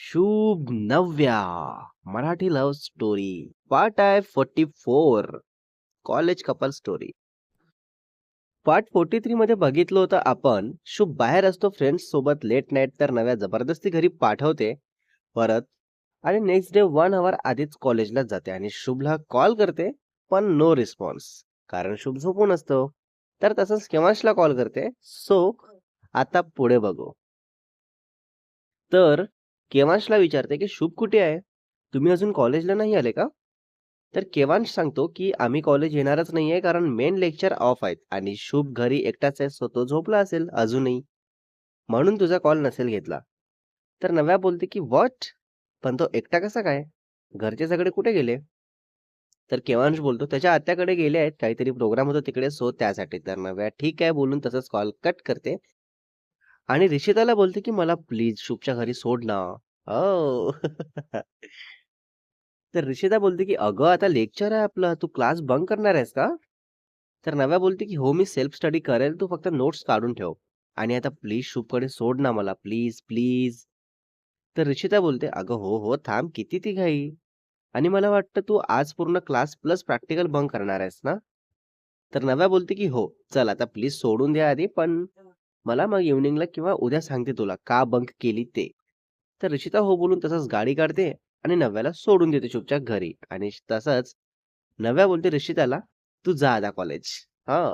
शुभ नव्या Marathi love story part आहे 44 कॉलेज कपल स्टोरी. पार्ट 43 मध्ये बघितलं होतं आपण. शुभ बाहेर असतो फ्रेंड्स सोबत लेट नाईट, तर नव्या जबरदस्ती घरी पाठवते परत. आणि नेक्स्ट डे 1 आवर आधीच कॉलेजला जाते आणि शुभला कॉल करते, पण नो रिस्पॉन्स, कारण शुभ झोपून असतो. तर तसंच केव्हाशला कॉल करते. सो आता पुढे बघू. तर केवांशला विचारते की शुभ कुठे आहे? तुम्ही अजून कॉलेजला नाही आले का? तर केवांश सांगतो की आम्ही कॉलेज येणारच नाहीये, कारण मेन लेक्चर ऑफ आहेत आणि शुभ घरी एकटाच आहे, सो तो झोपला असेल अजूनही, म्हणून तुझा कॉल नसेल घेतला. तर नव्या बोलते की व्हॉट? पण तो एकटा कसा काय? घरचे सगळे कुठे गेले? तर केवांश बोलतो त्याच्या आत्याकडे गेले आहेत, काहीतरी प्रोग्राम होता तिकडे, सो त्यासाठी. तर नव्या ठीक आहे बोलून तसंच कॉल कट करते आणि ऋषिताला बोलते की मला प्लीज शुभच्या घरी सोड ना. हो. तर ऋषिता बोलते की अगं आता लेक्चर आहे आपलं, तू क्लास बंक करणार आहेस का? तर नव्या बोलते की हो, मी सेल्फ स्टडी करेल, तू फक्त नोट्स काढून ठेव. आणि आता प्लीज शुभकडे सोड ना मला, प्लीज प्लीज. तर ऋषिता बोलते अगं हो हो, थांब, किती ती घाई. आणि मला वाटतं तू आज पूर्ण क्लास प्लस प्रॅक्टिकल बंक करणार आहेस ना? तर नव्या बोलते की हो, चल आता प्लीज सोडून द्या आधी, पण मला मग इव्हनिंगला किंवा उद्या सांगते तुला का बंक केली ते. तर ऋषिता हो बोलून तसंच गाडी काढते आणि नव्याला सोडून देते चुपचाप घरी. आणि तसंच नव्या बोलते ऋषिताला, "तू जा आता कॉलेज." हां.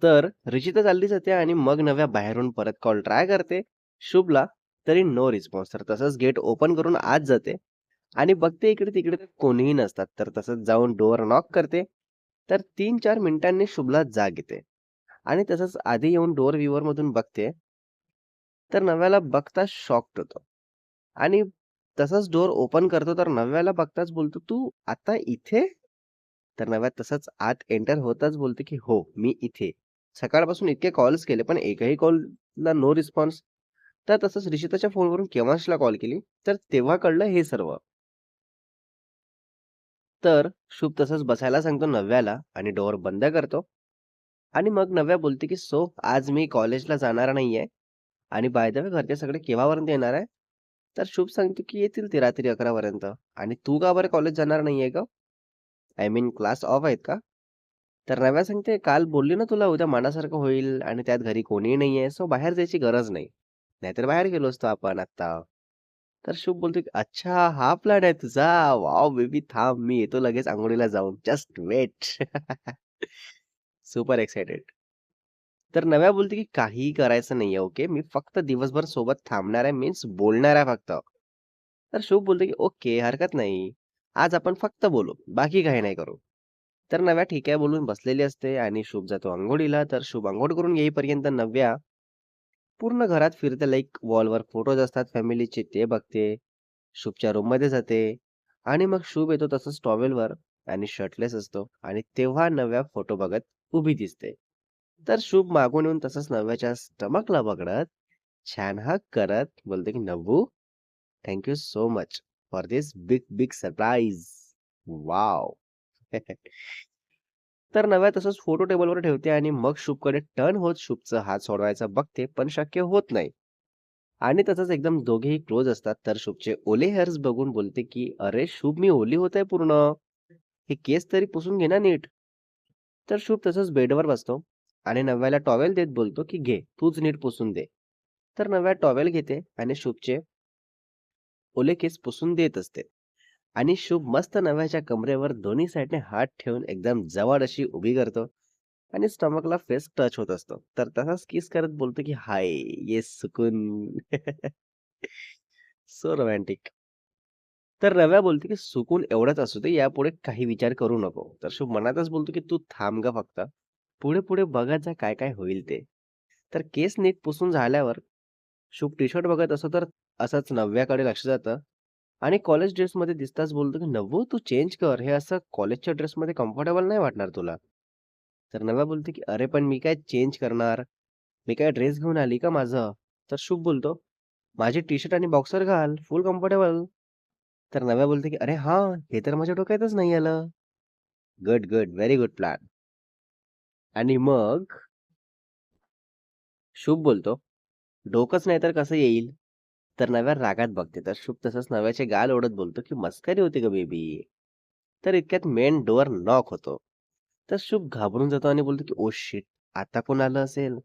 तर ऋषिता चालली जाते आणि मग नव्या बाहेरून परत कॉल ट्राय करते शुभला, तरी नो रिस्पॉन्स. तर तसंच गेट ओपन करून आत जाते आणि बघते इकडे-तिकडे कोणीही नसतात. तर तसंच जाऊन डोअर नॉक करते. तर 3-4 मिनिटांनी शुभला जाग येते आणि तसंच आधी येऊन डोअर व्ह्यूवरमधून बघते, तर नव्याला बघताच शॉक्ड होतो. आणि तसंच डोअर ओपन करतो, तर नव्याला बघताच बोलतो, "तू आता इथे?" तर नव्या तसंच आत एंटर होताच बोलते, की "हो, मी इथे. सकाळपासून इतके कॉल्स केले, पण एकही कॉलला नो रिस्पॉन्स." तर तसंच ऋषिताच्या फोनवरून केव्हाशला कॉल केली, तर तेव्हा कळलं हे सर्व. तर शुभ तसंच बसायला सांगतो नव्याला आणि डोअर बंद करतो. आणि मग नव्या बोलते, की "सो आज मी कॉलेजला जाणार नाहीये आणि बाय द वे घरचे सगळे केव्हापर्यंत येणार आहे?" तर शुभ सांगतो, की "येतील ते रात्री 11 पर्यंत." "आणि तू का बरं कॉलेज जाणार नाहीये गं? आय मीन क्लास ऑफ आहेत का?" तर नव्या सांगते, "काल बोलली ना तुला उद्या मनासारखं होईल आणि त्यात घरी कोणीही नाहीये, सो बाहेर जायची गरज नाही. नाहीतर बाहेर गेलो असतो आपण आत्ता." तर शुभ बोलतो, की "अच्छा, हा प्लॅन आहे तुझा? वॉव बेबी, थांब मी येतो लगेच अंघोळीला जाऊन. Just wait." Super excited. तर नव्या बोलते, की "काहीही करायचं नाहीये, ओके. मी फक्त दिवसभर सोबत थांबणार आहे, मीन्स बोलणार आहे फक्त." तर शुभ बोलतो, की "ओके, हरकत नाही. आज आपण फक्त बोलू, बाकी काही नाही करू." तर नव्या ठीक आहे बोलून बसलेली असते आणि शुभ जातो अंघोळीला. तर शुभ अंघोळ करून येईपर्यंत नव्या पूर्ण घरात फिरते, लाइक वॉलवर फोटोज असतात फॅमिलीचे ते बघते. शुभच्या रूममध्ये जाते आणि मग शुभ येतो तसंच टॉवेलवर आणि शर्टलेस असतो आणि तेव्हा नव्या फोटो बघत उभी दिसते. तर शुभ मागून येऊन तसंच नव्याच्या स्टमकला पकडत, छान हग करत बोलते, की "Navvu, thank you so much for this big, big surprise. Wow!" तर नव्या तसंच फोटो टेबलवर ठेवते आणि मग शुभकडे टर्न होत शुभचा हात सोडवायचा बघते, पण शक्य होत नाही. आणि तसंच एकदम दोघेही क्लोज असतात. तर शुभचे ओले हेअर्स बघून बोलते, की "अरे शुभ, मी ओली होत पूर्ण. हे केस तरी पुसून घे ना नीट." तर शुभ तसंच बेडवर बसतो आणि नव्याला टॉवेल देत बोलतो, की "घे, तूच नीट पुसून दे." तर नव्या टॉवेल घेते आणि शुभचे ओले केस पुसून देत असते. आणि शुभ मस्त नव्याच्या कमरेवर दोन्ही साईडने हात ठेवून एकदम जवळ अशी उभी करतो आणि स्टमकला फेस टच होत असतो. तर तसाच किस करत बोलतो, की "हाय, ये सुकून." So romantic. तर रव्या बोलते, की "सुकून एवढंच असू दे, यापुढे काही विचार करू नको." तर शुभ मनातच बोलतो, की "तू थांब गं फक्त. पुढे-पुढे बघत जा काय-काय होईल ते." तर केस नीट पुसून झाल्यावर शुभ टी-शर्ट बघत असतो, तर असंच नव्याकडे लक्ष जातं आणि कॉलेज ड्रेसमध्ये दिसताच बोलतो, की "नव्वू, तू चेंज कर. हे असं कॉलेजच्या ड्रेसमध्ये कम्फर्टेबल नाही वाटणार तुला." तर नव्या बोलते, की "अरे, पण मी काय चेंज करणार? मी काय ड्रेस घेऊन आली का माझं?" तर शुभ बोलतो, "माझी टी-शर्ट आणि बॉक्सर घाल, फुल कम्फर्टेबल." तर नव्या बोलते, की "अरे हां, हे तर माझ्या डोक्यातच नाही आलं." Good, good. Very good plan. आणि मग शुभ बोलतो, "डोकंच नाही तर कसं येईल? तर नव्या रागात बघते. तर शुभ तसंच नव्याचे गाल ओढत बोलतो, की "मस्करी होती का बेबी?" तर इतक्यात मेन डोअर नॉक होतो. तर शुभ घाबरून जातो आणि बोलतो, की "ओह शिट! आता कोण आलं असेल?"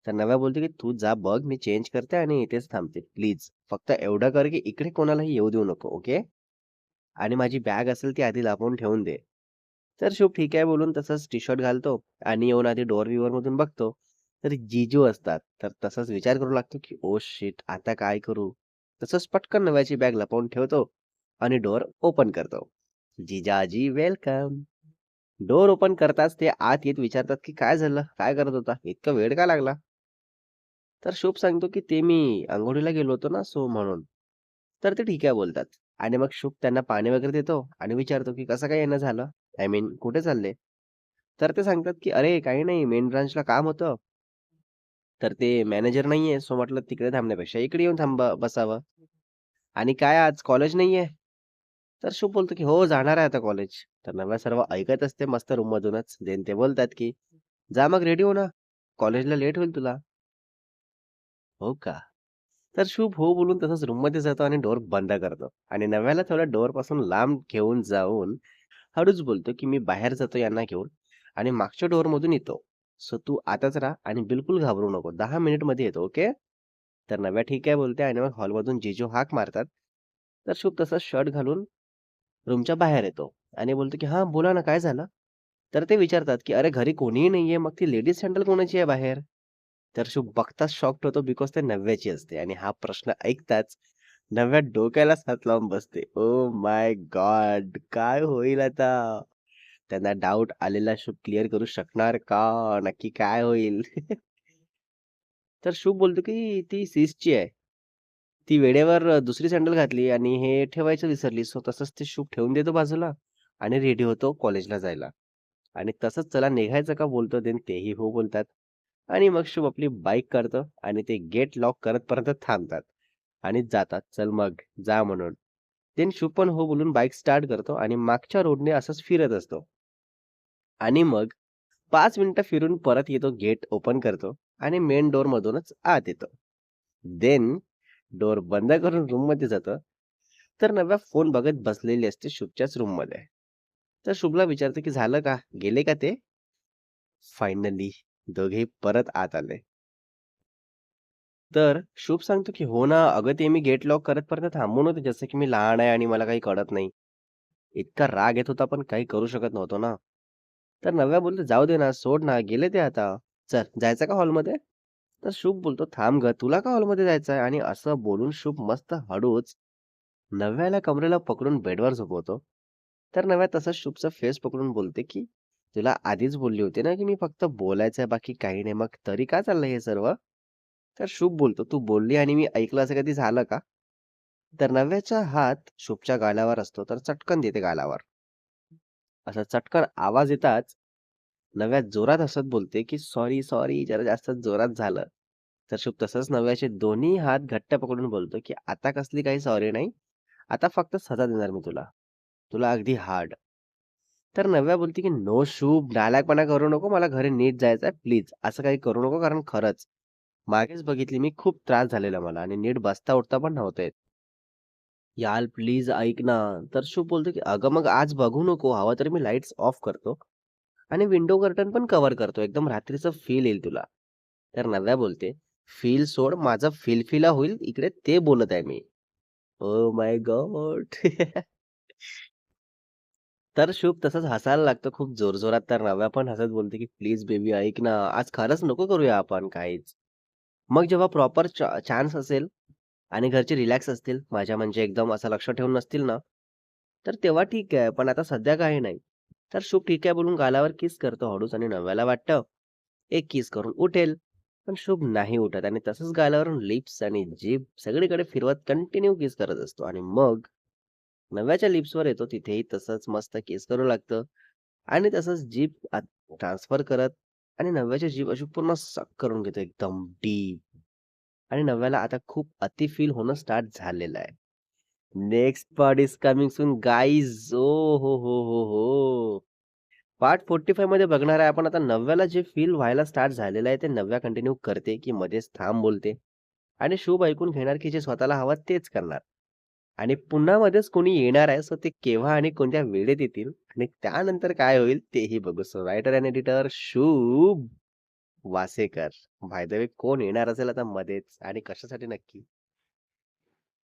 तर नव्या बोलतो, की "तू जा बघ, मी चेंज करते आणि इथेच थांबते. प्लीज फक्त एवढं कर, की इकडे कोणालाही येऊ देऊ नको, ओके? आणि माझी बॅग असेल ती आधी लपवून ठेवून दे." तर शुभ ठीक आहे बोलून तसंच टी-शर्ट घालतो आणि येऊन आधी डोअर मधून बघतो. तर जीजू असतात. तर तसाच विचार करू लागतो, की "ओह शिट! आता काय करू?" तसंच पटकन नव्याची बॅग लपवून ठेवतो आणि डोअर ओपन करतो. "जिजाजी वेलकम." डोअर ओपन करताच ते आत येत विचारतात, की "काय झालं? काय करत होता? इतका वेळ का लागला?" तर शुभ सांगतो, की "ते मी अंघोळीला गेलो होतो ना, सो म्हणून." तर ते ठीक आहे बोलतात. आणि मग शुभ त्यांना पाणी वगैरे देतो आणि विचारतो, की "कसं काय येणं झालं? आय मीन कुठे चालले?" तर ते सांगतात, की "अरे काही नाही, मेन ब्रांचला काम होतं. तर ते मॅनेजर नाहीये, सो म्हटलं तिकडे थांबण्यापेक्षा इकडे येऊन बसावं. आणि काय आज कॉलेज नाहीये?" तर शुभ बोलतो, की "हो, जाणार आहे आता कॉलेज." तर नव्या सर्व ऐकत असते मस्त रूममधूनच. देन ते बोलतात, की "जा मग रेडी हो ना, कॉलेजला लेट होईल तुला." "हो का?" तर शुभ हो बोलून तसंच रूममध्ये जातो आणि डोअर बंद करतो आणि नव्याला थोडं डोअरपासून लांब घेऊन जाऊन हळूच बोलतो, की "मी बाहेर जातो यांना घेऊन आणि मागच्या डोअरमधून येतो. सो तू आताच राहा आणि बिलकुल घाबरू नको. 10 मिनिटमध्ये येतो, ओके?" तर नव्या ठीक आहे बोलते आणि मग हॉलमधून जीजू हाक मारतात. तर शुभ तसाच शर्ट घालून रूमच्या बाहेर येतो आणि बोलतो, की "हां, बोला ना, काय झालं?" तर ते विचारतात, की "अरे, घरी कोणीही नाहीये, मग ती लेडीज सँडल कोणाची आहे बाहेर?" तर शुभ बघताच शॉक्ड होतो बिकॉज ते नव्याची असते आणि हा प्रश्न ऐकताच नव्या डोक्यालाच हात लावून बसते. Oh my God! काय होईल आता? त्यांना डाउट आलेला शुभ क्लिअर करू शकणार का? नक्की काय होईल? तर शुभ बोलतो, की "ती सिसची आहे. ती वेळेवर दुसरी सँडल घातली आणि हे ठेवायचं विसरली." सो तसंच ते शूज ठेवून देतो बाजूला आणि रेडी होतो कॉलेजला जायला. आणि तसंच चला निघायचं का बोलतो देन तेही हो बोलतात. आणि मग शुभ आपली बाईक काढतो आणि ते गेट लॉक करतपर्यंत थांबतात आणि जातात. "चल मग, जा" म्हणून. देन शुभ पण हो बोलून बाईक स्टार्ट करतो आणि मागच्या रोडने असंच फिरत असतो. आणि मग 5 मिनिटं फिरून परत येतो, गेट ओपन करतो आणि मेन डोअरमधूनच आत येतो. देन डोअर बंद करून रूममध्ये जातो. तर नव्या फोन बघत बसलेली असते शुभच्याच रूममध्ये. तर शुभला विचारते, की "झालं का? गेले का ते?" फायनली दोघेही परत आत आले. तर शुभ सांगतो, की "हो ना, अगं ते मी गेट लॉक करतपर्यंत थांबून होते जसं की मी लहान आहे आणि मला काही कळत नाही." इतका राग येत होता, पण काही करू शकत नव्हतो ना. तर नव्या बोलतो, "जाऊ दे ना, सोड ना, गेले ते आता. चल, जायचं का हॉलमध्ये?" तर शुभ बोलतो, "थांब गं, तुला का हॉलमध्ये जायचं आहे?" आणि असं बोलून शुभ मस्त हळूच नव्याला कमरेला पकडून बेडवर झोपवतो. तर नव्या तसाच शुभचा फेस पकडून बोलते, की "तुला आधीच बोलली होती ना, की मी फक्त बोलायचं बाकी काही नाही. मग तरी का चाललंय हे सर्व?" तर शुभ बोलतो, "तू बोलली आणि मी ऐकलं असं कधी झालं का?" तर नव्याचा हात शुभच्या गालावर असतो, तर चटकन देते गालावर. असा चटकन आवाज येताच नव्या जोरात हसत बोलते, की "सॉरी, सॉरी, जरा जास्तच जोरात झालं." तर शुभ तसंच नव्याचे दोन्ही हात घट्ट पकडून बोलतो, की "आता कसली काही सॉरी नाही. आता फक्त सजा देणार मी तुला. तुला अगदी हार्ड." तर नव्या बोलते, की "नो शुभ, नालायकपणा करू नको. मला घरी नीट जायचं आहे. प्लीज असं काही करू नको, कारण खरंच मागेच बघितली मी, खूप त्रास झालेला मला आणि नीट बसता-उठता पण नव्हतं येत. यार प्लीज ऐक ना." तर शुभ बोलतो, की "अगं मग आज बघू नको. हवं तर मी लाईट्स ऑफ करतो आणि विंडो कर्टन पण कव्हर करतो. एकदम रात्रीचं फील येईल तुला." तर नव्या बोलते, "फील सोड, माझं फिलफिला होईल इकडे ते बोलत आहे मी." Oh my God! तर शुभ तसंच हसायला लागतो खूप जोरजोरात. तर नव्या पण हसत बोलते, की "प्लीज बेबी ऐक ना, आज खरंच नको करूया आपण काहीच." मग जेव्हा प्रॉपर चान्स असेल आणि घरचे रिलॅक्स असतील, माझ्या म्हणजे एकदम असं लक्ष ठेवून नसतील ना, तर तेव्हा ठीक आहे. पण आता सध्या काही नाही. तर शुभ ठीक आहे बोलून गालावर किस करतो हळूच आणि नव्याला वाटतं, एक किस करून उठेल. पण शुभ नाही उठत आणि तसंच गालावरून लिप्स आणि जीभ सगळीकडे फिरवत कंटिन्यू किस करत असतो आणि मग नव्याच्या लिप्सवर येतो तिथेही तसंच मस्त किस करू लागतं आणि तसंच जीभ ट्रान्सफर करत आणि नव्याची जीभ अशी पूर्ण सक करून घेतो एकदम डीप आणि नव्याला आता खूप अति फील होणं स्टार्ट झालेलं आहे. Next part is coming soon guys. ओ हो. पार्ट 45 मध्ये बघणार आहे आपण आता नव्याला जे फील व्हायला स्टार्ट झालेलं आहे, ते नव्या कंटिन्यू करते, की मध्येच थांब बोलते आणि शुभ ऐकून घेणार, की जे स्वतःला हवं तेच करणार. आणि पुन्हा मध्येच कोणी येणार आहे, सो ते केव्हा आणि कोणत्या वेळेत येतील आणि त्यानंतर काय होईल तेही बघू. सो रायटर एंड एडिटर शुभ वासेकर. बाय द वे कोण येणार असेल आता मध्येच आणि कशासाठी नक्की?